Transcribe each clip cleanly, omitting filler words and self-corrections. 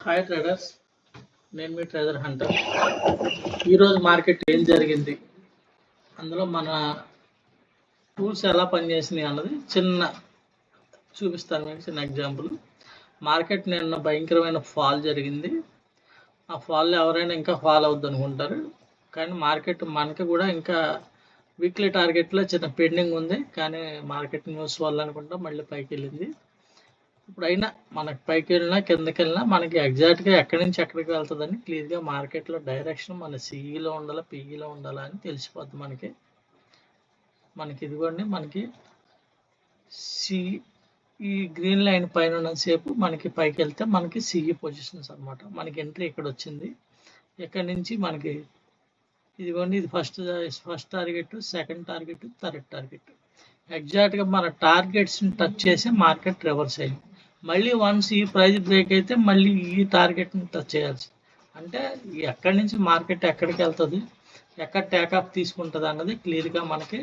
Hi traders, నేను మీ trader Hunter. ఈరోజు market ఏం జరిగింది, అందులో మన టూల్స్ ఎలా పనిచేసినాయి అన్నది చూపిస్తాను మీకు. చిన్న ఎగ్జాంపుల్. మార్కెట్ నిన్న భయంకరమైన ఫాల్ జరిగింది. ఆ ఫాల్లో ఎవరైనా ఇంకా ఫాల్ అవుద్ది అనుకుంటారు, కానీ మార్కెట్ మనకి కూడా ఇంకా వీక్లీ టార్గెట్లో చిన్న పెండింగ్ ఉంది. కానీ మార్కెట్ న్యూస్ వల్ల అనుకుంటా మళ్ళీ పైకి వెళ్ళింది. ఇప్పుడైనా మనకి పైకి వెళ్ళినా కిందకి వెళ్ళినా మనకి ఎగ్జాక్ట్గా ఎక్కడి నుంచి ఎక్కడికి వెళ్తుందని క్లియర్గా మార్కెట్లో డైరెక్షన్ మన సిఈలో ఉండాలా, పిఈలో ఉండాలా అని తెలిసిపోద్ది మనకి. ఇదిగోండి, మనకి సి ఈ గ్రీన్ లైన్ పైన ఉన్నసేపు మనకి పైకి వెళ్తే మనకి సిఈ పొజిషన్స్ అనమాట. మనకి ఎంట్రీ ఇక్కడ వచ్చింది. ఇక్కడ నుంచి మనకి ఇదిగోండి, ఇది first target, second target, third target. ఎగ్జాక్ట్గా మన టార్గెట్స్ని టచ్ చేసి మార్కెట్ రివర్స్ అయింది. మళ్ళీ వన్స్ ఈ ప్రైస్ బ్రేక్ అయితే మళ్ళీ ఈ టార్గెట్ని టచ్ చేయాల్సి, అంటే ఎక్కడి నుంచి మార్కెట్ ఎక్కడికి వెళ్తుంది, ఎక్కడ టేకాఫ్ తీసుకుంటుంది అన్నది క్లియర్గా మనకి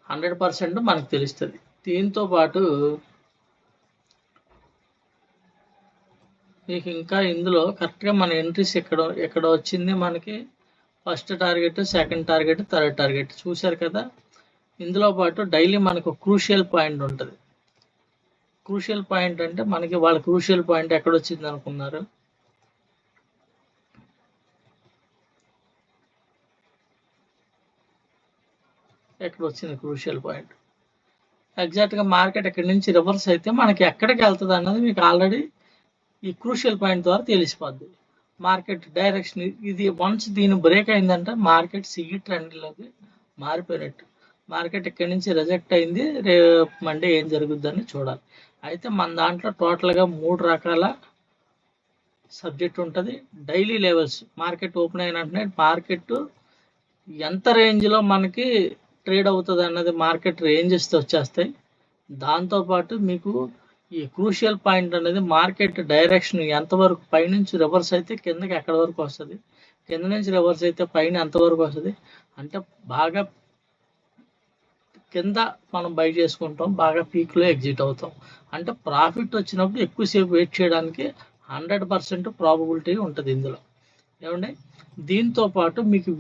100% మనకు తెలుస్తుంది. దీంతో పాటు మీకు ఇంకా ఇందులో కరెక్ట్గా మన ఎంట్రీస్ ఎక్కడ వచ్చింది, మనకి first target, second target, third target చూశారు కదా. ఇందులో పాటు డైలీ మనకు క్రూషియల్ పాయింట్ ఉంటుంది. క్రూషియల్ పాయింట్ అంటే మనకి వాళ్ళ క్రూషియల్ పాయింట్ ఎక్కడ వచ్చింది అనుకున్నారు, ఎక్కడ వచ్చింది క్రూషియల్ పాయింట్. ఎగ్జాక్ట్గా మార్కెట్ ఎక్కడి నుంచి రివర్స్ అయితే మనకి ఎక్కడికి వెళ్తుంది అన్నది మీకు ఆల్రెడీ ఈ క్రూషియల్ పాయింట్ ద్వారా తెలిసిపోద్ది. మార్కెట్ డైరెక్షన్ ఇది వన్స్ దీని బ్రేక్ అయిందంటే మార్కెట్ సిఈ ట్రెండ్లోకి మారిపోయినట్టు. మార్కెట్ ఇక్కడి నుంచి రిజెక్ట్ అయింది, రేపు మండే ఏం జరుగుద్దని చూడాలి. అయితే మన దాంట్లో టోటల్గా 3 రకాల సబ్జెక్ట్ ఉంటుంది. డైలీ లెవెల్స్, మార్కెట్ ఓపెన్ అయినట్టునే మార్కెట్ ఎంత రేంజ్లో మనకి ట్రేడ్ అవుతుంది అన్నది మార్కెట్ రేంజెస్ వచ్చేస్తాయి. దాంతోపాటు మీకు ఈ క్రూషియల్ పాయింట్ అనేది మార్కెట్ డైరెక్షన్ ఎంతవరకు పైనుంచి రివర్స్ అయితే కిందకి ఎక్కడ వరకు వస్తుంది, కింద నుంచి రివర్స్ అయితే పైన ఎంతవరకు వస్తుంది. అంటే బాగా కింద మనం బై చేసుకుంటాం, బాగా పీక్లో ఎగ్జిట్ అవుతాం. అంటే ప్రాఫిట్ వచ్చినప్పుడు ఎక్కువసేపు వెయిట్ చేయడానికి 100% ప్రాబబిలిటీ ఉంటుంది ఇందులో. ఏమండి, దీంతో పాటు మీకు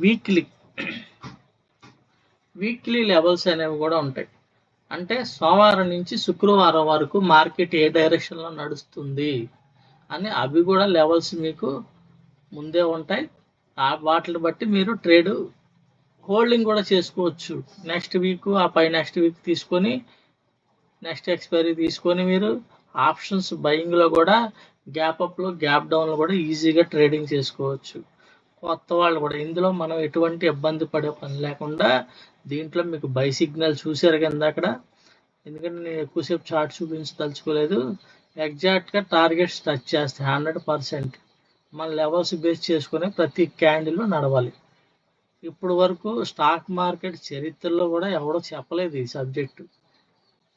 వీక్లీ లెవెల్స్ అనేవి కూడా ఉంటాయి. అంటే సోమవారం నుంచి శుక్రవారం వరకు మార్కెట్ ఏ డైరెక్షన్లో నడుస్తుంది అని అవి కూడా లెవెల్స్ మీకు ముందే ఉంటాయి. వాటిని బట్టి మీరు ట్రేడ్ హోల్డింగ్ కూడా చేసుకోవచ్చు. నెక్స్ట్ వీక్, ఆ పై నెక్స్ట్ వీక్ తీసుకొని నెక్స్ట్ ఎక్స్పైరీ తీసుకొని మీరు ఆప్షన్స్ బయింగ్లో కూడా గ్యాప్ అప్లో, గ్యాప్ డౌన్లో కూడా ఈజీగా ట్రేడింగ్ చేసుకోవచ్చు. కొత్త వాళ్ళు కూడా ఇందులో మనం ఎటువంటి ఇబ్బంది పడే పని లేకుండా దీంట్లో మీకు బై సిగ్నల్ చూసారు కింద అక్కడ. ఎందుకంటే నేను ఎక్కువసేపు చార్ట్ చూపించదలుచుకోలేదు. ఎగ్జాక్ట్గా టార్గెట్స్ టచ్ చేస్తాయి 100%. మన లెవెల్స్ బేస్ చేసుకుని ప్రతి క్యాండిల్ నడవాలి. ఇప్పుడు వరకు స్టాక్ మార్కెట్ చరిత్రలో కూడా ఎవడో చెప్పలేదు ఈ సబ్జెక్టు.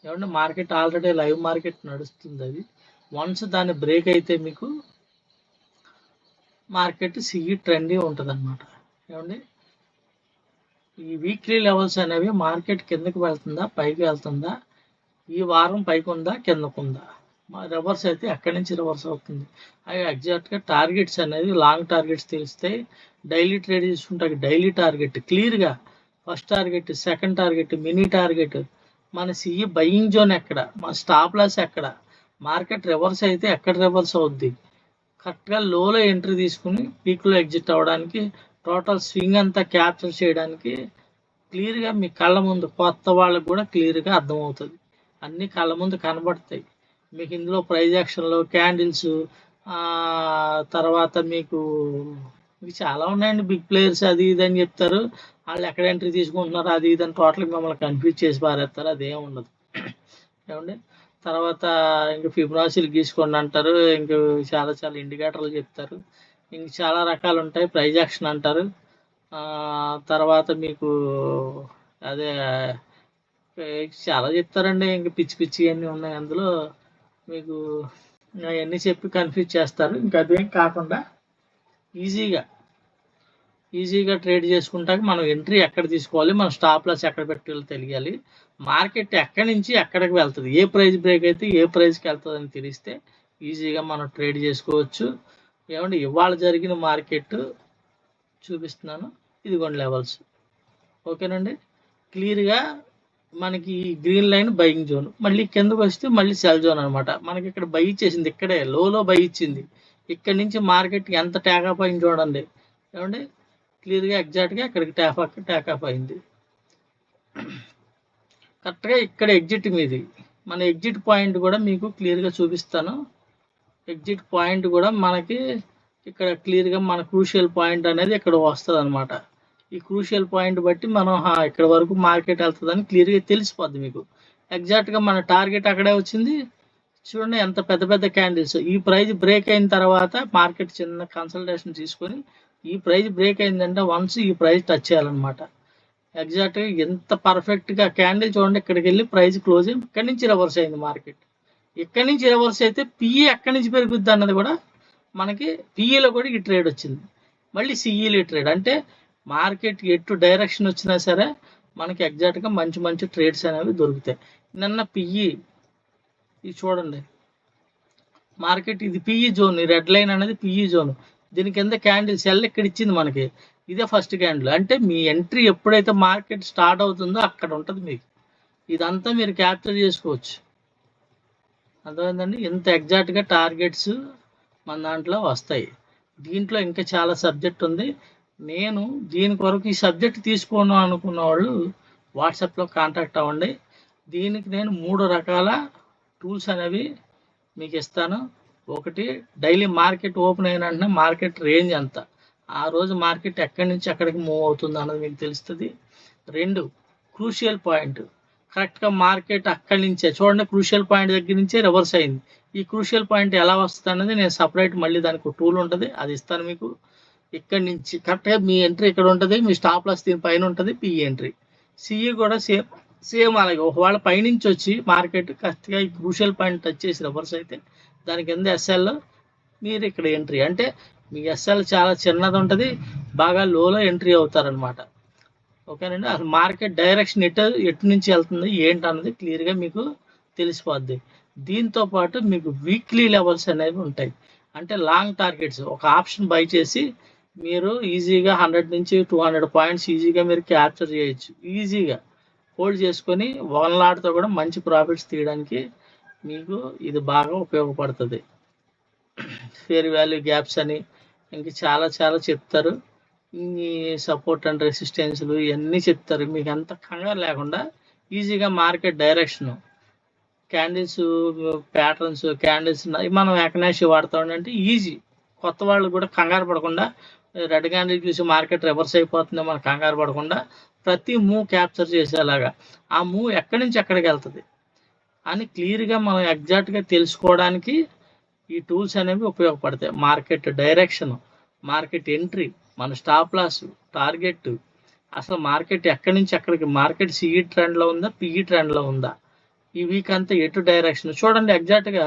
ఏమంటే మార్కెట్ ఆల్రెడీ లైవ్ మార్కెట్ నడుస్తుంది. అది వన్స్ దాన్ని బ్రేక్ అయితే మీకు మార్కెట్ సిఈ ట్రెండీ ఉంటుంది అనమాట. ఏమండి, ఈ వీక్లీ లెవెల్స్ అనేవి మార్కెట్ కిందకి వెళ్తుందా, పైకి వెళ్తుందా, ఈ వారం పైకి ఉందా, కిందకు ఉందా, రివర్స్ అయితే ఎక్కడి నుంచి రివర్స్ అవుతుంది, అవి ఎగ్జాక్ట్గా టార్గెట్స్ అనేది లాంగ్ టార్గెట్స్ తెలిస్తే డైలీ ట్రేడ్ చేసుకుంటే డైలీ టార్గెట్ క్లియర్గా first target, second target, mini target, మన సిఈ బయింగ్ జోన్ ఎక్కడ, మన స్టాప్ లాస్ ఎక్కడ, మార్కెట్ రివర్స్ అయితే ఎక్కడ రివర్స్ అవుద్ది, కరెక్ట్గా లోలో ఎంట్రీ తీసుకుని పీక్లో ఎగ్జిట్ అవ్వడానికి, టోటల్ స్వింగ్ అంతా క్యాప్చర్ చేయడానికి క్లియర్గా మీ కళ్ళ ముందు కొత్త వాళ్ళకు కూడా క్లియర్గా అర్థమవుతుంది. అన్ని కళ్ళ ముందు కనబడతాయి మీకు. ఇందులో ప్రైజ్ యాక్షన్లో క్యాండిల్స్, తర్వాత మీకు చాలా ఉన్నాయండి. బిగ్ ప్లేయర్స్ అది ఇది అని చెప్తారు, వాళ్ళు ఎక్కడ ఎంట్రీ తీసుకుంటున్నారు అది ఇది అని టోటల్గా మిమ్మల్ని కన్ఫ్యూజ్ చేసి పారేస్తారు. అదేం ఉండదు. ఏమండి, తర్వాత ఇంక ఫిబ్రవరీలు గీసుకోండి అంటారు, ఇంక చాలా ఇండికేటర్లు చెప్తారు, ఇంక చాలా రకాలు ఉంటాయి. ప్రైజ్ యాక్షన్ అంటారు. తర్వాత మీకు అదే చాలా చెప్తారండి, ఇంక పిచ్చి అన్నీ ఉన్నాయి అందులో. మీకు అవన్నీ చెప్పి కన్ఫ్యూజ్ చేస్తారు. ఇంకా అదేం కాకుండా ఈజీగా ట్రేడ్ చేసుకుంటాక మనం ఎంట్రీ ఎక్కడ తీసుకోవాలి, మన స్టాప్ లాస్ ఎక్కడ పెట్టాలో తెలియాలి. మార్కెట్ ఎక్కడి నుంచి ఎక్కడికి వెళ్తుంది, ఏ ప్రైస్ బ్రేక్ అయితే ఏ ప్రైస్కి వెళ్తుంది అని తెలిస్తే ఈజీగా మనం ట్రేడ్ చేసుకోవచ్చు. ఏమంటే ఇవాళ జరిగిన మార్కెట్ చూపిస్తున్నాను, ఇదిగోండి లెవెల్స్. ఓకేనండి, క్లియర్గా మనకి గ్రీన్ లైన్ బయింగ్ జోన్, మళ్ళీ కిందకు వస్తే మళ్ళీ సెల్ జోన్ అనమాట. మనకి ఇక్కడ బై ఇచ్చేసింది, ఇక్కడే లోలో బై ఇచ్చింది. ఇక్కడ నుంచి మార్కెట్ ఎంత ట్యాకప్ అయింది చూడండి. ఏమండి క్లియర్గా ఎగ్జాక్ట్గా ఇక్కడికి ట్యాకప్ అయింది. కరెక్ట్గా ఇక్కడ ఎగ్జిట్ మీది. మన ఎగ్జిట్ పాయింట్ కూడా మీకు క్లియర్గా చూపిస్తాను. ఎగ్జిట్ పాయింట్ కూడా మనకి ఇక్కడ క్లియర్గా మన క్రూషియల్ పాయింట్ అనేది ఇక్కడ వస్తుంది అనమాట. ఈ క్రూషియల్ పాయింట్ బట్టి మనం ఇక్కడ వరకు మార్కెట్ వెళ్తుందని క్లియర్గా తెలిసిపోద్ది మీకు. ఎగ్జాక్ట్గా మన టార్గెట్ అక్కడే వచ్చింది. చూడండి ఎంత పెద్ద పెద్ద క్యాండిల్స్. ఈ ప్రైజ్ బ్రేక్ అయిన తర్వాత మార్కెట్ చిన్న కన్సల్టేషన్ తీసుకొని ఈ ప్రైజ్ బ్రేక్ అయిందంటే వన్స్ ఈ ప్రైజ్ టచ్ చేయాలన్నమాట. ఎగ్జాక్ట్గా ఎంత పర్ఫెక్ట్గా క్యాండిల్ చూడండి, ఇక్కడికి వెళ్ళి ప్రైజ్ క్లోజ్ ఇక్కడి నుంచి రివర్స్ అయింది మార్కెట్. ఇక్కడి నుంచి రివర్స్ అయితే పిఈ ఎక్కడి నుంచి పెరుగుద్ది అన్నది కూడా మనకి పిఈలో కూడా ఈ ట్రేడ్ వచ్చింది. మళ్ళీ సిఈలో ట్రేడ్ అంటే మార్కెట్ ఎటు డైరెక్షన్ వచ్చినా సరే మనకి ఎగ్జాక్ట్గా మంచి మంచి ట్రేడ్స్ అనేవి దొరుకుతాయి. నిన్న పిఈ ఇది చూడండి, మార్కెట్ ఇది పిఈ జోన్, ఈ రెడ్ లైన్ అనేది పిఈ జోన్. దీని కింద క్యాండిల్ సెల్ ఇక్కడ ఇచ్చింది మనకి, ఇదే ఫస్ట్ క్యాండిల్. అంటే మీ ఎంట్రీ ఎప్పుడైతే మార్కెట్ స్టార్ట్ అవుతుందో అక్కడ ఉంటుంది మీకు. ఇదంతా మీరు క్యాప్చర్ చేసుకోవచ్చు. అర్థమైందండి, ఇంత ఎగ్జాక్ట్గా టార్గెట్స్ మన దాంట్లో వస్తాయి. దీంట్లో ఇంకా చాలా సబ్జెక్ట్ ఉంది. నేను దీని కొరకు ఈ సబ్జెక్ట్ తీసుకోను అనుకున్న వాళ్ళు వాట్సాప్లో కాంటాక్ట్ అవ్వండి. దీనికి నేను 3 రకాల టూల్స్ అనేవి మీకు ఇస్తాను. ఒకటి, డైలీ మార్కెట్ ఓపెన్ అయిన వెంటనే మార్కెట్ రేంజ్ ఎంత, ఆ రోజు మార్కెట్ ఎక్కడి నుంచి ఎక్కడికి మూవ్ అవుతుంది అన్నది మీకు తెలుస్తుంది. 2, క్రూషియల్ పాయింట్, కరెక్ట్గా మార్కెట్ అక్కడి నుంచే చూడండి, క్రూషియల్ పాయింట్ దగ్గర నుంచే రివర్స్ అయింది. ఈ క్రూషియల్ పాయింట్ ఎలా వస్తుంది అనేది నేను సపరేట్ మళ్ళీ దానికి టూల్ ఉంటుంది, అది ఇస్తాను మీకు. ఇక్కడి నుంచి కరెక్ట్గా మీ ఎంట్రీ ఇక్కడ ఉంటుంది, మీ స్టాప్ లాస్ దీని పైన ఉంటుంది, పిఈ ఎంట్రీ. సిఈ కూడా సేమ్ అలాగే. ఒకవేళ పైనుంచి వచ్చి మార్కెట్ కరెక్ట్గా ఈ క్రూషియల్ పాయింట్ టచ్ చేసి రివర్స్ అయితే దాని కింద ఎస్ఎల్, మీరు ఇక్కడ ఎంట్రీ. అంటే మీ ఎస్ఎల్ చాలా చిన్నది ఉంటుంది, బాగా లోలో ఎంట్రీ అవుతారనమాట. ఓకేనండి, అసలు మార్కెట్ డైరెక్షన్ ఎటు నుంచి వెళ్తుంది ఏంటి అన్నది క్లియర్గా మీకు తెలిసిపోద్ది. దీంతో పాటు మీకు వీక్లీ లెవెల్స్ అనేవి ఉంటాయి. అంటే లాంగ్ టార్గెట్స్, ఒక ఆప్షన్ బై చేసి మీరు ఈజీగా 100 నుంచి 200 పాయింట్స్ ఈజీగా మీరు క్యాప్చర్ చేయొచ్చు. ఈజీగా హోల్డ్ చేసుకొని 1 లాట్తో కూడా మంచి ప్రాఫిట్స్ తీయడానికి మీకు ఇది బాగా ఉపయోగపడుతుంది. ఫేర్ వాల్యూ గ్యాప్స్ అని ఇంక చాలా చాలా చెప్తారు. ఈ సపోర్ట్ అండ్ రెసిస్టెన్స్లు ఇవన్నీ చెప్తారు. మీకు అంత కంగారు లేకుండా ఈజీగా market direction, candles patterns, candles మనం ఎకనాషి వాడతామంటే ఈజీ. కొత్త వాళ్ళు కూడా కంగారు పడకుండా, రెడ్ క్యాండిల్ చూసి మార్కెట్ రివర్స్ అయిపోతుందో మనం కంగారు పడకుండా ప్రతి మూవ్ క్యాప్చర్ చేసేలాగా ఆ మూవ్ ఎక్కడి నుంచి ఎక్కడికి వెళ్తుంది అని క్లియర్గా మనం ఎగ్జాక్ట్గా తెలుసుకోవడానికి ఈ టూల్స్ అనేవి ఉపయోగపడతాయి. మార్కెట్ డైరెక్షన్, మార్కెట్ ఎంట్రీ, మన స్టాప్ లాస్, టార్గెట్, అసలు మార్కెట్ ఎక్కడి నుంచి ఎక్కడికి, మార్కెట్ సిఈ ట్రెండ్లో ఉందా పిఈ ట్రెండ్లో ఉందా, ఈ వీక్ అంతా ఎటు డైరెక్షన్ చూడండి. ఎగ్జాక్ట్గా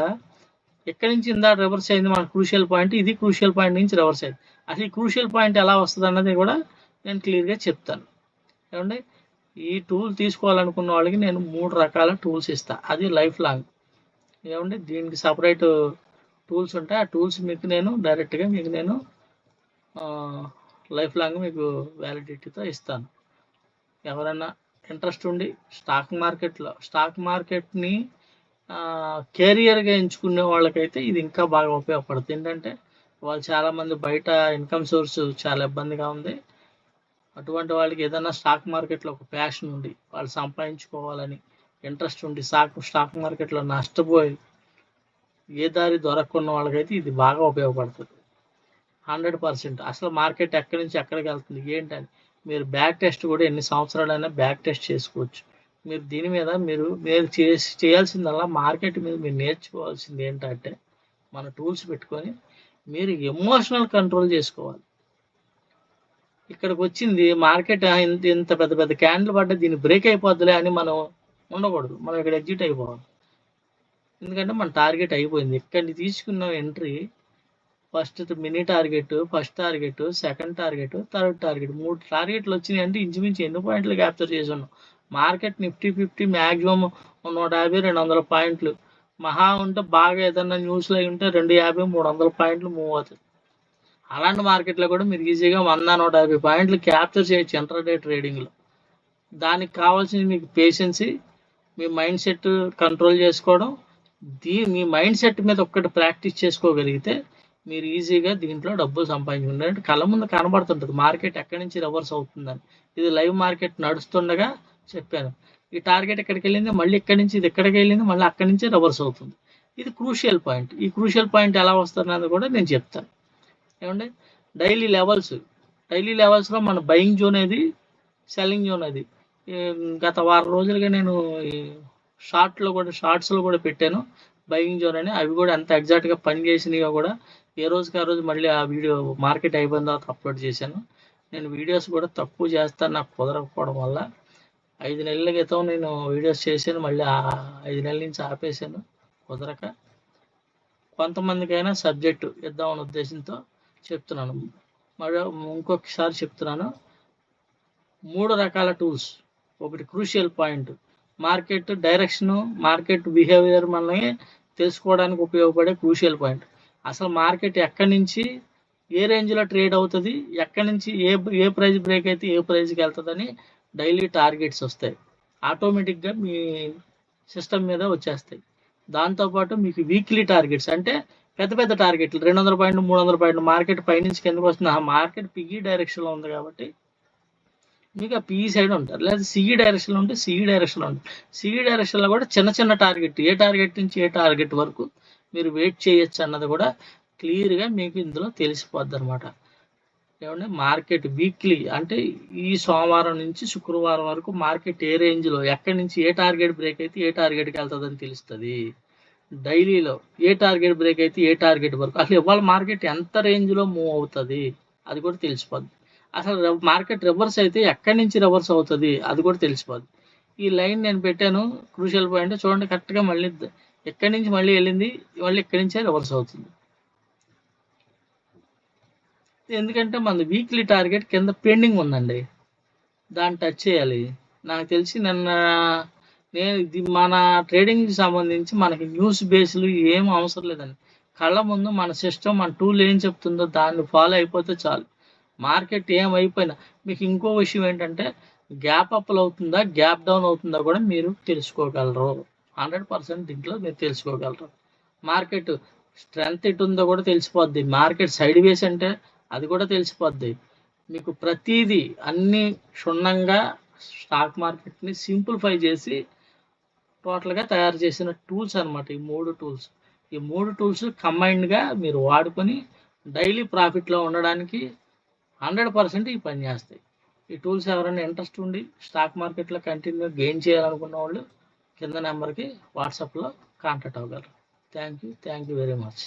ఎక్కడి నుంచి ఇందా రివర్స్ అయింది మన క్రూషియల్ పాయింట్, ఇది క్రూషియల్ పాయింట్ నుంచి రివర్స్ అయింది. అసలు ఈ క్రూషియల్ పాయింట్ ఎలా వస్తుంది అన్నది కూడా నేను క్లియర్గా చెప్తాను. ఏమంటే ఈ టూల్ తీసుకోవాలనుకున్న వాళ్ళకి నేను 3 రకాల టూల్స్ ఇస్తాను, అది లైఫ్ లాంగ్. ఏమంటే దీనికి సపరేట్ టూల్స్ ఉంటాయి. ఆ టూల్స్ మీకు నేను డైరెక్ట్గా మీకు నేను లైఫ్ లాంగ్ మీకు వ్యాలిడిటీతో ఇస్తాను. ఎవరైనా ఇంట్రెస్ట్ ఉండి స్టాక్ మార్కెట్ని కెరియర్గా ఎంచుకునే వాళ్ళకైతే ఇది ఇంకా బాగా ఉపయోగపడుతుంది. ఏంటంటే వాళ్ళు చాలామంది బయట ఇన్కమ్ సోర్స్ చాలా ఇబ్బందిగా ఉంది. అటువంటి వాళ్ళకి ఏదైనా స్టాక్ మార్కెట్లో ఒక ప్యాషన్ ఉండి వాళ్ళు సంపాదించుకోవాలని ఇంట్రెస్ట్ ఉండి స్టాక్ మార్కెట్లో నష్టపోయి ఏ దారి దొరకకున్న వాళ్ళకైతే ఇది బాగా ఉపయోగపడుతుంది 100%. అసలు మార్కెట్ ఎక్కడి నుంచి ఎక్కడికి వెళ్తుంది ఏంటని మీరు బ్యాక్ టెస్ట్ కూడా ఎన్ని సంవత్సరాలైనా బ్యాక్ టెస్ట్ చేసుకోవచ్చు. మీరు దీని మీద మీరు చేయాల్సిందల్లా మార్కెట్ మీద మీరు నేర్చుకోవాల్సింది ఏంటంటే మన టూల్స్ పెట్టుకొని మీరు ఎమోషనల్ కంట్రోల్ చేసుకోవాలి. ఇక్కడికి వచ్చింది మార్కెట్ ఇంత పెద్ద పెద్ద క్యాండిల్ పడ్డా దీన్ని బ్రేక్ అయిపోద్దులే అని మనం ఉండకూడదు, మనం ఇక్కడ ఎగ్జిట్ అయిపోవాలి. ఎందుకంటే మన టార్గెట్ అయిపోయింది. ఇక్కడిని తీసుకున్న entry first mini target, first target, second target, third target, 3 టార్గెట్లు వచ్చినాయి. అంటే ఇంచుమించు ఎన్ని పాయింట్లు క్యాప్చర్ చేసి ఉన్నాం. మార్కెట్ నిఫ్టీ 50 మ్యాక్సిమం 150-200 పాయింట్లు మహా ఉంటే బాగా ఏదన్నా న్యూస్లో ఉంటే 250 300 పాయింట్లు మూవ్ అవుతుంది. అలాంటి మార్కెట్లో కూడా మీరు ఈజీగా 100 150 పాయింట్లు క్యాప్చర్ చేయొచ్చు ఇంట్రాడే ట్రేడింగ్లో. దానికి కావాల్సింది మీకు పేషెన్సీ, మీ మైండ్ సెట్ కంట్రోల్ చేసుకోవడం. మీ మైండ్ సెట్ మీద ఒక్కటి ప్రాక్టీస్ చేసుకోగలిగితే మీరు ఈజీగా దీంట్లో డబ్బులు సంపాదించుకుంటారు. అంటే కళ్ళ ముందు కనబడుతుంటుంది మార్కెట్ ఎక్కడి నుంచి రివర్స్ అవుతుందని. ఇది లైవ్ మార్కెట్ నడుస్తుండగా చెప్పాను. ఈ టార్గెట్ ఎక్కడికి వెళ్ళింది, మళ్ళీ ఇక్కడి నుంచి ఇది ఎక్కడికి వెళ్ళింది, మళ్ళీ అక్కడి నుంచి రివర్స్ అవుతుంది. ఇది క్రూషియల్ పాయింట్. ఈ క్రూషియల్ పాయింట్ ఎలా వస్తున్నది కూడా నేను చెప్తాను. ఏమండి, డైలీ లెవెల్స్లో మన బయింగ్ జోన్ ఏది, సెల్లింగ్ జోన్ అది. గత వారం రోజులుగా నేను ఈ షార్ట్స్లో కూడా పెట్టాను బయింగ్ జోన్ అని. అవి కూడా ఎంత ఎగ్జాక్ట్గా పనిచేసినాయో కూడా ఏ రోజుకి ఆ రోజు మళ్ళీ ఆ వీడియో మార్కెట్ అయిపోయిన తర్వాత అప్లోడ్ చేశాను. నేను వీడియోస్ కూడా తక్కువ చేస్తాను, నాకు కుదరకపోవడం వల్ల. 5 నెలల క్రితం నేను వీడియోస్ చేశాను, మళ్ళీ 5 నెలల నుంచి ఆపేశాను కుదరక. కొంతమందికైనా సబ్జెక్టు ఇద్దామనే ఉద్దేశంతో చెప్తున్నాను. మరి ఇంకొకసారి చెప్తున్నాను, 3 రకాల టూల్స్. ఒకటి crucial point, market direction, market behaviour మనల్ని తెలుసుకోవడానికి ఉపయోగపడే క్రూషియల్ పాయింట్. అసలు మార్కెట్ ఎక్కడి నుంచి ఏ రేంజ్లో ట్రేడ్ అవుతుంది, ఎక్కడి నుంచి ఏ ప్రైస్ బ్రేక్ అయితే ఏ ప్రైస్కి వెళ్తుందని డైలీ టార్గెట్స్ వస్తాయి. ఆటోమేటిక్గా మీ సిస్టమ్ మీద వచ్చేస్తాయి. దాంతోపాటు మీకు వీక్లీ టార్గెట్స్, అంటే పెద్ద పెద్ద టార్గెట్లు 200 పాయింట్లు 300 పాయింట్లు మార్కెట్ పైనుంచి కిందకు వస్తుంది. ఆ మార్కెట్ పిఈ డైరెక్షన్లో ఉంది కాబట్టి మీకు ఆ పిఈ సైడ్ ఉంటారు. లేదా సిఈ డైరెక్షన్లో ఉంటే సిఈ డైరెక్షన్లో ఉంటుంది. సిఈ డైరెక్షన్లో కూడా చిన్న చిన్న టార్గెట్, ఏ టార్గెట్ నుంచి ఏ టార్గెట్ వరకు మీరు వెయిట్ చేయొచ్చు అన్నది కూడా క్లియర్గా మీకు ఇందులో తెలిసిపోద్ది అనమాట. ఏమంటే మార్కెట్ వీక్లీ అంటే ఈ సోమవారం నుంచి శుక్రవారం వరకు మార్కెట్ ఏ రేంజ్లో ఎక్కడి నుంచి ఏ టార్గెట్ బ్రేక్ అయితే ఏ టార్గెట్కి వెళ్తుందని తెలుస్తుంది. డైలీలో ఏ టార్గెట్ బ్రేక్ అయితే ఏ టార్గెట్ వరకు, అసలు ఇవాళ మార్కెట్ ఎంత రేంజ్లో మూవ్ అవుతుంది అది కూడా తెలిసిపోద్ది. అసలు మార్కెట్ రివర్స్ అయితే ఎక్కడి నుంచి రివర్స్ అవుతుంది అది కూడా తెలిసిపోద్ది. ఈ లైన్ నేను పెట్టాను క్రూషియల్ పాయింట్ చూడండి, కరెక్ట్గా మళ్ళీ ఎక్కడి నుంచి మళ్ళీ వెళ్ళింది, మళ్ళీ ఇక్కడి నుంచే రివర్స్ అవుతుంది. ఎందుకంటే మన వీక్లీ టార్గెట్ కింద పెండింగ్ ఉందండి, దాన్ని టచ్ చేయాలి. నాకు తెలిసి నేను ఇది మన ట్రేడింగ్కి సంబంధించి మనకి న్యూస్ బేస్లు ఏం అవసరం లేదండి. కళ్ళ ముందు మన సిస్టమ్ మన టూల్ ఏం చెప్తుందో దాన్ని ఫాలో అయిపోతే చాలు. మార్కెట్ ఏమైపోయినా మీకు ఇంకో విషయం ఏంటంటే గ్యాప్ అప్లు అవుతుందా గ్యాప్ డౌన్ అవుతుందా కూడా మీరు తెలుసుకోగలరు. 100% దీంట్లో మీరు తెలుసుకోగలరు. మార్కెట్ స్ట్రెంత్ ఎటు ఉందో కూడా తెలిసిపోద్ది. మార్కెట్ సైడ్ వేస్ అంటే అది కూడా తెలిసిపోద్ది. మీకు ప్రతిదీ అన్ని క్షుణ్ణంగా స్టాక్ మార్కెట్ని సింప్లిఫై చేసి టోటల్గా తయారు చేసిన టూల్స్ అనమాట ఈ 3 టూల్స్. ఈ 3 టూల్స్ కంబైన్డ్గా మీరు వాడుకొని డైలీ ప్రాఫిట్లో ఉండడానికి 100% ఈ పని చేస్తాయి. ఈ టూల్స్ ఎవరైనా ఇంట్రెస్ట్ ఉండి స్టాక్ మార్కెట్లో కంటిన్యూ గెయిన్ చేయాలనుకున్న వాళ్ళు కింద నెంబర్కి వాట్సాప్లో కాంటాక్ట్ అవ్వగలరు. Thank you very much.